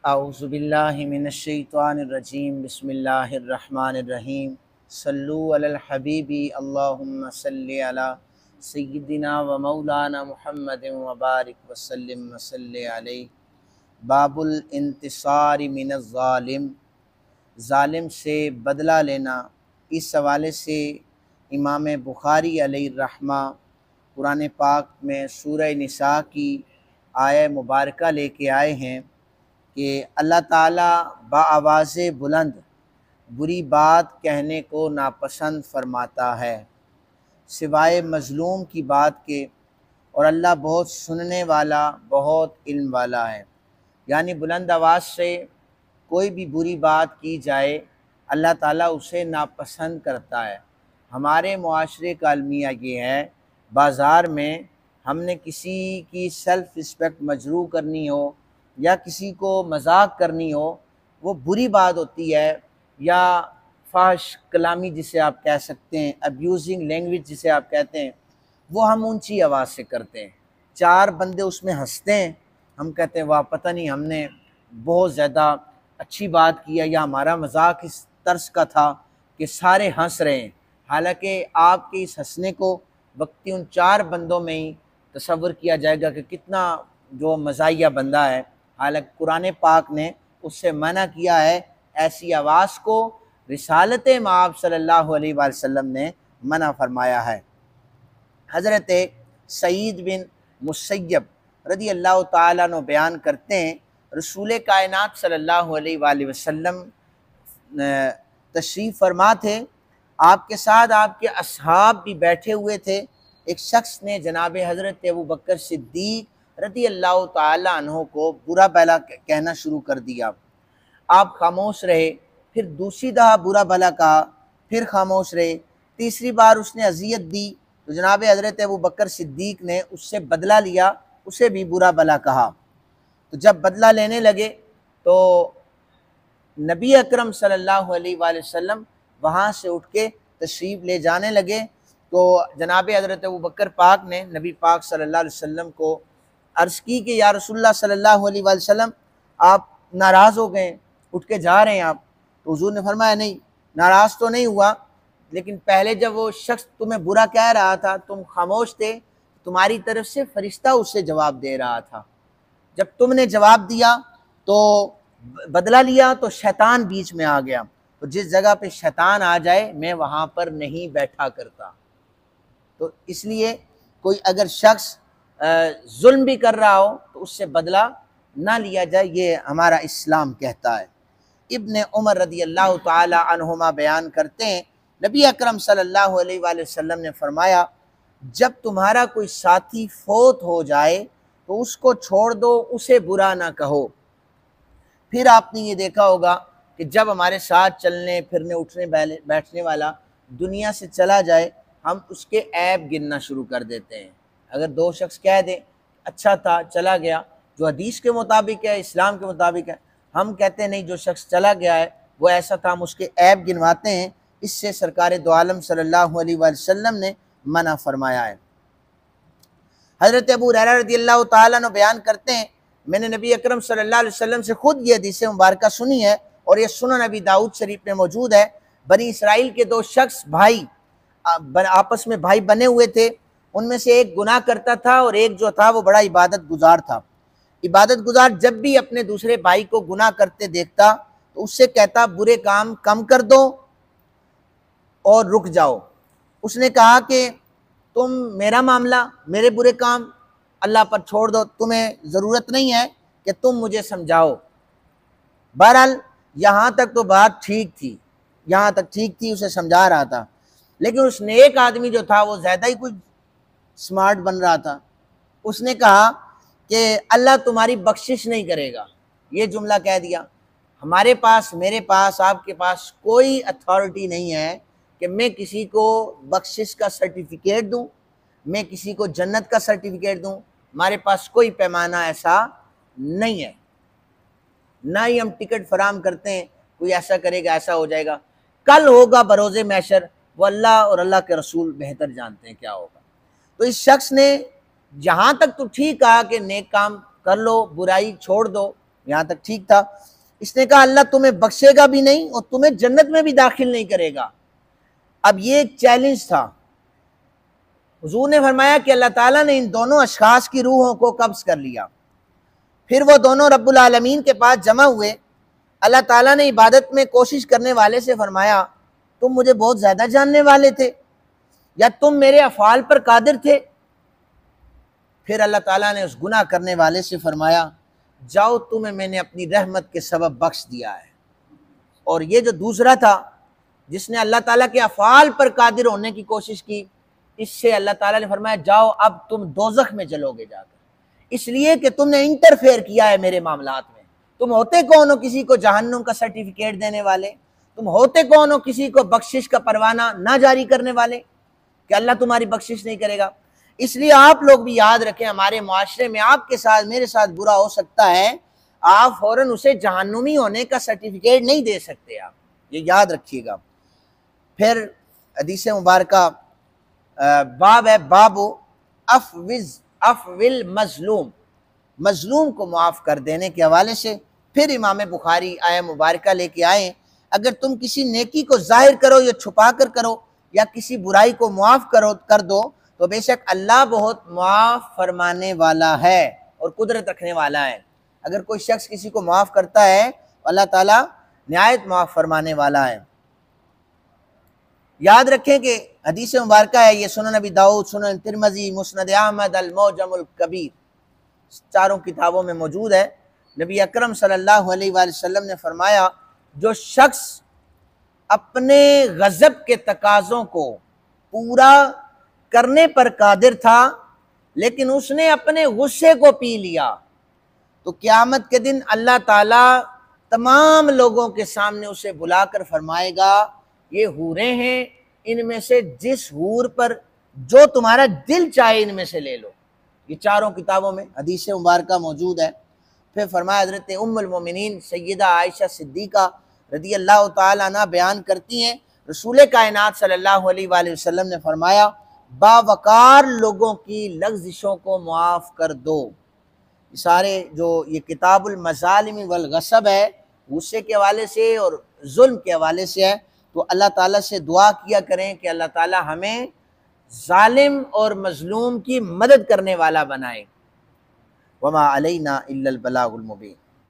औज़ुबिल्लाहि मिनश्शैतानिर्रजीम बिस्मिल्लाहिर्रहमानिर्रहीम सल्लु अलल हबीबी अल्लाहुम्मा सल्लि अला सय्यिदिना व मौलाना मुहम्मदिन व बारिक व सल्ली अलैहि। बाबुल इंतिसारी मिनज़ ज़ालिम, ज़ालिम से बदला लेना। इस हवाले से इमाम बुखारी अलैहिर्रहमा कुरान पाक में सूरह निसा की आय मुबारका लेके आए हैं कि अल्लाह ताला बाआवाज़े बुलंद बुरी बात कहने को नापसंद फरमाता है, सिवाय मज़लूम की बात के, और अल्लाह बहुत सुनने वाला, बहुत इल्म वाला है। यानी बुलंद आवाज़ से कोई भी बुरी बात की जाए, अल्लाह ताला उसे नापसंद करता है। हमारे मुआशरे का अलमिया ये है, बाज़ार में हमने किसी की सेल्फ़ रिस्पेक्ट मजरूह करनी हो या किसी को मजाक करनी हो, वो बुरी बात होती है, या फाश कलामी जिसे आप कह सकते हैं, अब्यूजिंग लैंग्वेज जिसे आप कहते हैं, वो हम ऊंची आवाज़ से करते हैं। चार बंदे उसमें हंसते हैं, हम कहते हैं वाह, पता नहीं हमने बहुत ज़्यादा अच्छी बात की है, या हमारा मजाक इस तर्ज का था कि सारे हंस रहे हैं। हालांकि आपके इस हंसने को वक्ती उन चार बंदों में ही तसव्वुर किया जाएगा कि कितना जो मज़ाहिया बंदा है। हालांकि कुरान पाक ने उससे मना किया है, ऐसी आवाज़ को रिसालत माब सल्लल्लाहु अलैहि वसल्लम ने मना फरमाया है। हज़रत सईद बिन मुसय्यब रदी अल्लाह ताला अन्हु बयान करते हैं, रसूल कायनात सल्लल्लाहु अलैहि वसल्लम तशरीफ़ फरमा थे, आपके साथ आपके असहाब भी बैठे हुए थे। एक शख्स ने जनाब हज़रत अबू बकर सिद्दीक़ रदी अल्लाह ताला अन्हु को बुरा भला कहना शुरू कर दिया। आप खामोश रहे, फिर दूसरी दफ़ा बुरा भला कहा, फिर खामोश रहे। तीसरी बार उसने अज़ियत दी तो जनाब हज़रत अबू बकर सिद्दीक़ ने उससे बदला लिया, उसे भी बुरा भला कहा। तो जब बदला लेने लगे तो नबी अकरम सल्लल्लाहु अलैहि वसल्लम वहाँ से उठ के तशरीफ़ ले जाने लगे। तो जनाब हज़रत अबू बकर पाक ने नबी पाक सल्लल्लाहु अलैहि वसल्लम को अर्ज़ की कि या रसूलुल्लाह सल्लल्लाहु अलैहि वसल्लम, आप नाराज़ हो गए, उठ के जा रहे हैं आप। तो हुज़ूर ने फरमाया नहीं, नाराज़ तो नहीं हुआ, लेकिन पहले जब वो शख्स तुम्हें बुरा कह रहा था, तुम खामोश थे, तुम्हारी तरफ से फरिश्ता उससे जवाब दे रहा था। जब तुमने जवाब दिया तो बदला लिया तो शैतान बीच में आ गया। तो जिस जगह पे शैतान आ जाए मैं वहाँ पर नहीं बैठा करता। तो इसलिए कोई अगर शख्स जुल्म भी कर रहा हो तो उससे बदला ना लिया जाए, ये हमारा इस्लाम कहता है। इब्न उमर रदी अल्लाह ताला अन्हुमा बयान करते हैं, नबी अकरम सल्लल्लाहु अलैहि वसल्लम ने फरमाया, जब तुम्हारा कोई साथी फौत हो जाए तो उसको छोड़ दो, उसे बुरा ना कहो। फिर आपने ये देखा होगा कि जब हमारे साथ चलने फिरने उठने बैठने वाला दुनिया से चला जाए, हम उसके ऐब गिनना शुरू कर देते हैं। अगर दो शख्स कह दें अच्छा था, चला गया, जो हदीस के मुताबिक है, इस्लाम के मुताबिक है, हम कहते हैं नहीं, जो शख्स चला गया है वो ऐसा था, हम उसके ऐब गिनवाते हैं। इससे सरकार दो आलम सल्लल्लाहु अलैहि वसल्लम ने मना फरमाया है। हज़रत अबू हुरैरा रज़ी अल्लाह ताला अन्हु बयान करते हैं, मैंने नबी अकरम सल्लल्लाहु अलैहि वसल्लम से खुद ये हदीस मुबारका सुनी है, और ये सुनन नबी दाऊद शरीफ में मौजूद है। बनी इसराइल के दो शख्स भाई आपस में भाई बने हुए थे। उनमें से एक गुनाह करता था और एक जो था वो बड़ा इबादत गुजार था। इबादत गुजार जब भी अपने दूसरे भाई को गुनाह करते देखता तो उससे कहता बुरे काम कम कर दो और रुक जाओ। उसने कहा कि तुम मेरा मामला, मेरे बुरे काम अल्लाह पर छोड़ दो, तुम्हें ज़रूरत नहीं है कि तुम मुझे समझाओ। बहरहाल यहाँ तक तो बात ठीक थी, यहाँ तक ठीक थी, उसे समझा रहा था। लेकिन उस नेक आदमी जो था वो ज़्यादा ही कुछ स्मार्ट बन रहा था। उसने कहा कि अल्लाह तुम्हारी बख्शिश नहीं करेगा, ये जुमला कह दिया। हमारे पास, मेरे पास, आपके पास कोई अथॉरिटी नहीं है कि मैं किसी को बख्शिश का सर्टिफिकेट दूं, मैं किसी को जन्नत का सर्टिफिकेट दूं। हमारे पास कोई पैमाना ऐसा नहीं है, ना ही हम टिकट फराम करते हैं कोई ऐसा करेगा ऐसा हो जाएगा। कल होगा बरोज़े महशर, वो अल्लाह और अल्लाह के रसूल बेहतर जानते हैं क्या होगा। तो इस शख्स ने जहाँ तक तो ठीक कहा कि नेक काम कर लो, बुराई छोड़ दो, यहाँ तक ठीक था। इसने कहा अल्लाह तुम्हें बख्शेगा भी नहीं और तुम्हें जन्नत में भी दाखिल नहीं करेगा। अब ये एक चैलेंज था। हुजूर ने फरमाया कि अल्लाह ताला ने इन दोनों अशखास की रूहों को कब्ज कर लिया। फिर वो दोनों रब्बुल आलमीन के पास जमा हुए। अल्लाह ताला ने इबादत में कोशिश करने वाले से फरमाया तुम मुझे बहुत ज़्यादा जानने वाले थे या तुम मेरे अफ़ाल पर कादिर थे। फिर अल्लाह ताला ने उस गुनाह करने वाले से फरमाया जाओ तुम्हें मैंने अपनी रहमत के सबब बख्श दिया है। और ये जो दूसरा था जिसने अल्लाह ताला के अफ़ाल पर कादिर होने की कोशिश की, इससे अल्लाह ताला ने फरमाया जाओ अब तुम दोज़ख में जलोगे जाकर, इसलिए कि तुमने इंटरफेयर किया है मेरे मामलात में। तुम होते कौन हो किसी को जहन्नुम का सर्टिफिकेट देने वाले? तुम होते कौन हो किसी को बख्शिश का परवाना ना जारी करने वाले कि अल्लाह तुम्हारी बख्शिश नहीं करेगा? इसलिए आप लोग भी याद रखें, हमारे मुआशरे में आपके साथ मेरे साथ बुरा हो सकता है, आप फौरन उसे जहन्नुमी होने का सर्टिफिकेट नहीं दे सकते, आप ये याद रखिएगा। फिर हदीस मुबारका बाब है बाबू अफविल मजलूम, मजलूम को माफ़ कर देने के हवाले से। फिर इमाम बुखारी आया मुबारका लेके आए, अगर तुम किसी नेकी को जाहिर करो या छुपा कर करो या किसी बुराई को मुआफ़ कर दो तो बेशक अल्लाह बहुत माफ़ फरमाने वाला है और कुदरत रखने वाला है। अगर कोई शख्स किसी को माफ़ करता है तो अल्लाह ताला निहायत माफ़ फरमाने वाला है। याद रखें कि हदीस मुबारक है, ये सुनन नबी दाऊद, सुनन तिरमिज़ी, मुस्नद अहमद, अल मौजमुल कबीर, चारों किताबों में मौजूद है। नबी अकरम सल्लल्लाहु अलैहि वसल्लम ने फरमाया जो शख्स अपने गज़ब के तकाज़ों को पूरा करने पर कादिर था लेकिन उसने अपने गुस्से को पी लिया तो क़यामत के दिन अल्लाह ताला तमाम लोगों के सामने उसे बुलाकर फरमाएगा ये हूरें हैं, इनमें से जिस हूर पर जो तुम्हारा दिल चाहे इनमें से ले लो। ये चारों किताबों में हदीस मुबारका मौजूद है। फिर फरमाया हज़रत उम्मुल मोमिनीन सैयदा आयशा सिद्दीक़ा रज़ी अल्लाह तआला अन्हा बयान करती हैं रसूल कायनात सल्लल्लाहु अलैहि वसल्लम ने फरमाया बावकार लोगों की लग़्ज़िशों को मुआफ़ कर दो। सारे जो ये किताबुल मज़ालिम वल गसब है गुस्से के हवाले से और जुल्म के हवाले से है, तो अल्लाह ताला से दुआ किया करें कि अल्लाह ताला हमें जालिम और मजलूम की मदद करने वाला बनाए। वमा अलैना इल्लल बलागुल मुबीन।